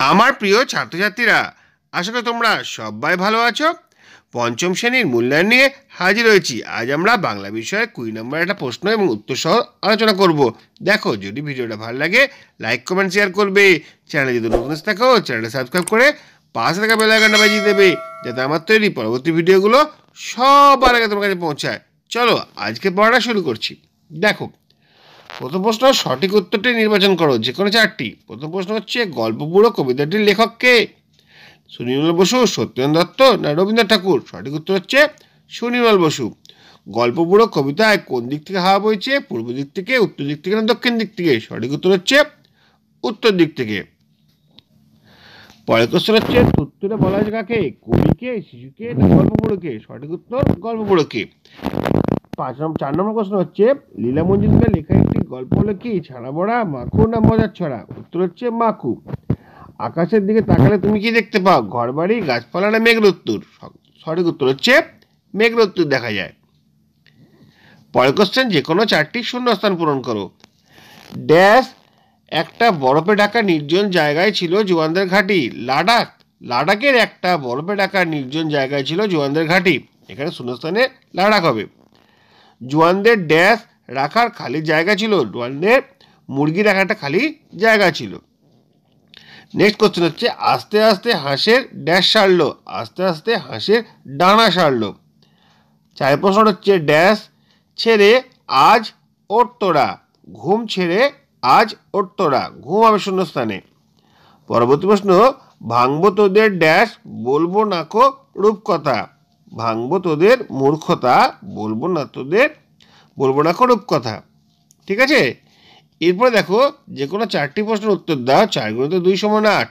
আমার প্রিয় ছাত্রছাত্রীরা, আশা করি তোমরা সবাই ভালো আছো। পঞ্চম শ্রেণীর মূল্যায়ন নিয়ে হাজির হয়েছি। আজ আমরা বাংলা বিষয়ে 20 নম্বর একটা প্রশ্ন এবং উত্তর সহ আলোচনা করব। দেখো, যদি ভিডিওটা ভালো লাগে লাইক কমেন্ট শেয়ার করবে। চ্যানেলে যদি নতুন থাকো চ্যানেলটা সাবস্ক্রাইব করে পাশে থাকা বেল আইকনটা বাজিয়ে দেবে, যাতে আমার তৈরি পরবর্তী ভিডিওগুলো সবার আগে তোমার কাছে পৌঁছায়। চলো আজকে পড়াটা শুরু করছি। দেখো, প্রথম প্রশ্ন, সঠিক উত্তরটি নির্বাচন করো, যে কোনো চারটি। প্রথম প্রশ্ন হচ্ছে, গল্প বুড়ো কবিতাটির লেখক কে? সুনির্মল বসু, সত্যেন্দ্র দত্ত না রবীন্দ্রনাথ ঠাকুর? সঠিক উত্তর হচ্ছে সুনির্মল বসু। গল্প বুড়ো কবিতায় কোন দিক থেকে হাওয়া বইছে? পূর্ব দিক থেকে, উত্তর দিক থেকে না দক্ষিণ দিক থেকে? সঠিক উত্তর হচ্ছে উত্তর দিক থেকে। পরের কোশ্চেন হচ্ছে, উত্তরে বলা হয়েছে কাকে? কবিকে, শিশুকে না গল্প বুড়োকে? সঠিক উত্তর গল্প বুড়োকে। 4 নম্বর প্রশ্ন হচ্ছে, লীলা মজুমদার লেখা একটি গল্প হলো কি? ছাড়া বড়া, মাকু না মজার ছড়া? উত্তর হচ্ছে মাকু। আকাশের দিকে তাকালে তুমি কি দেখতে পাও? ঘরবাড়ি, গাছপালা না মেঘরত্তুর? সঠিক উত্তর হচ্ছে মেঘরত্তুর দেখা যায়। পরের কোশ্চেন, যে কোনো চারটি শূন্যস্থান পূরণ করো। ড্যাশ একটা বরফে ঢাকা নির্জন জায়গায় ছিল জোয়ানদের ঘাঁটি। লাডাখ, লাডাখের একটা বরফে ঢাকা নির্জন জায়গায় ছিল জোয়ানদের ঘাঁটি। এখানে শূন্যস্থানে লাডাখ হবে। জোয়ানদের ড্যাশ রাখার খালি জায়গা ছিল। জোয়ানদের মুরগি রাখার একটা খালি জায়গা ছিল। নেক্সট কোশ্চেন হচ্ছে, আস্তে আস্তে হাঁসের ড্যাশ সারলো। আস্তে আস্তে হাঁসের ডানা সারলো। 4 প্রশ্ন হচ্ছে, ড্যাশ ছেড়ে আজ ওর তোরা। ঘুম ছেড়ে আজ ওর তোরা। ঘুম হবে শূন্যস্থানে। পরবর্তী প্রশ্ন, ভাঙবো তোদের ড্যাশ বলবো নাকো রূপকথা। ভাঙবো তোদের মূর্খতা, বলবো নাকো রূপকথা। ঠিক আছে, এরপরে দেখো, যে কোনো চারটি প্রশ্নের উত্তর দাও। 4 × 2 = 8।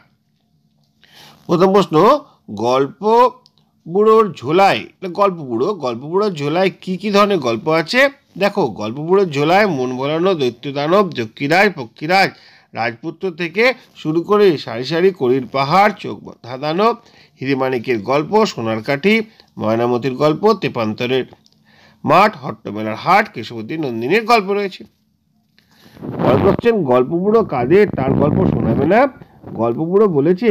প্রথম প্রশ্ন, গল্প বুড়োর ঝোলায়, গল্প বুড়োর ঝোলায় কি কি ধরনের গল্প আছে? দেখো, গল্প বুড়োর ঝোলায় মন ভোলানো, দৈত্য দানব, যক্ষীরাজ, পক্ষীরাজ, রাজপুত্র থেকে শুরু করে সারি সারি কড়ির পাহাড়, চোখ বাঁধা দানব, হিরেমানিকের গল্প, সোনার কাঠি, ময়নামতির গল্প, তেপান্তরের মাঠ, হট্টমেলার হাট, কেশবতী নন্দিনীর গল্প রয়েছে। গল্প হচ্ছেন, গল্প বুড়ো কাদের, তার গল্প শোনাবে না। গল্প বুড়ো বলেছে,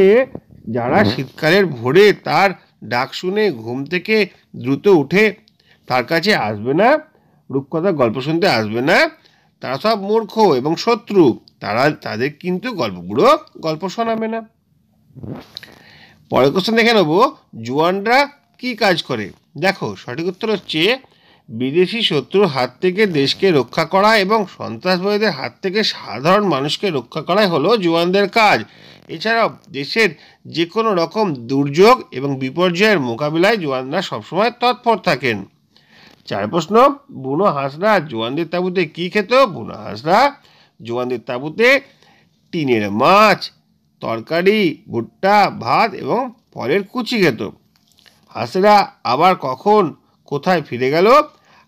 যারা শীতকালের ভোরে তার ডাক শুনে ঘুম থেকে দ্রুত উঠে তার কাছে আসবে না, রূপকথার গল্প শুনতে আসবে না, তারা সব মূর্খ এবং শত্রু। তাদের কিন্তু গল্প বুড়ো গল্প শোনাবে না। পরের কোশ্চেন দেখে নেব, জোয়ানরা কি কাজ করে? দেখো, সঠিক উত্তর হচ্ছে বিদেশি শত্রুর হাত থেকে দেশকে রক্ষা করা এবং সন্ত্রাসবাদীদের হাত থেকে সাধারণ মানুষকে রক্ষা করাই হলো জওয়ানদের কাজ। এছাড়াও দেশের যে কোনো রকম দুর্যোগ এবং বিপর্যয়ের মোকাবিলায় জওয়ানরা সবসময় তৎপর থাকেন। 4 প্রশ্ন, বুনো হাঁসরা জওয়ানদের তাঁবুতে কি খেত? বুনো হাঁসরা জওয়ানদের তাঁবুতে টিনের মাছ, তরকারি, ভুট্টা, ভাত এবং ফলের কুচি খেত। হাঁসেরা আবার কখন কোথায় ফিরে গেল?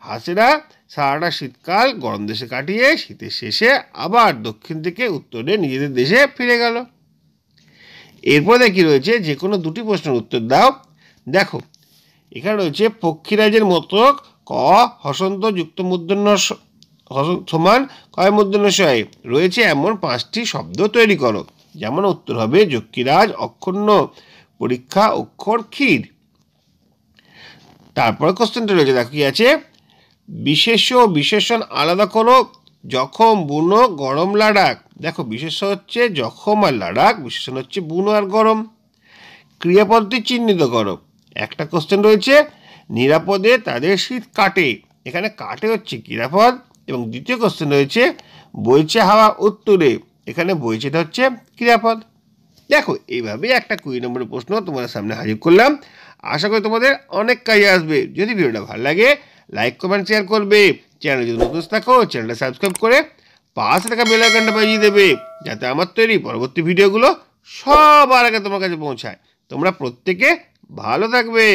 হাঁসেরা সারাটা শীতকাল গরম দেশে কাটিয়ে শীতের শেষে আবার দক্ষিণ থেকে উত্তরে নিজেদের দেশে ফিরে গেল। এরপরে কি রয়েছে, যে কোনো দুটি প্রশ্নের উত্তর দাও। দেখো, এখানে রয়েছে পক্ষীরাজের মতো ক হসন্ত যুক্ত মূর্ধন্য সমান কয় মূর্ধন্য সহায় রয়েছে এমন 5টি শব্দ তৈরি করো। যেমন উত্তর হবে যক্ষীরাজ, অক্ষুণ্ণ পরীক্ষা, অক্ষর, ক্ষীর। তারপরে কোশ্চেনটা রয়েছে, দেখো কি আছে, বিশেষ্য ও বিশেষণ আলাদা করো। জখম, বুনো, গরম, লাডাখ। দেখো, বিশেষ্য হচ্ছে জখম আর লাডাখ, বিশেষণ হচ্ছে বুনো আর গরম। ক্রিয়াপদটি চিহ্নিত করো। একটা কোশ্চেন রয়েছে, নিরাপদে তাদের শীত কাটে। এখানে কাটে হচ্ছে ক্রিয়াপদ। এবং দ্বিতীয় কোশ্চেন রয়েছে, বইছে হাওয়া উত্তরে। এখানে বইছেটা হচ্ছে ক্রিয়াপদ। দেখো, এইভাবে একটা 20 নম্বরের প্রশ্ন তোমাদের সামনে হাজির করলাম। আশা করি তোমাদের অনেক কাজে আসবে। যদি ভিডিওটা ভালো লাগে লাইক কমেন্ট শেয়ার করবে। চ্যানেল যদি নতুন থাকো চ্যানেলটা সাবস্ক্রাইব করে পাশে থাকা বেল আইকনটা বাজিয়ে দেবে, যাতে আমার তৈরি পরবর্তী ভিডিওগুলো সবার আগে তোমার কাছে পৌঁছায়। তোমরা প্রত্যেকে ভালো থাকবে।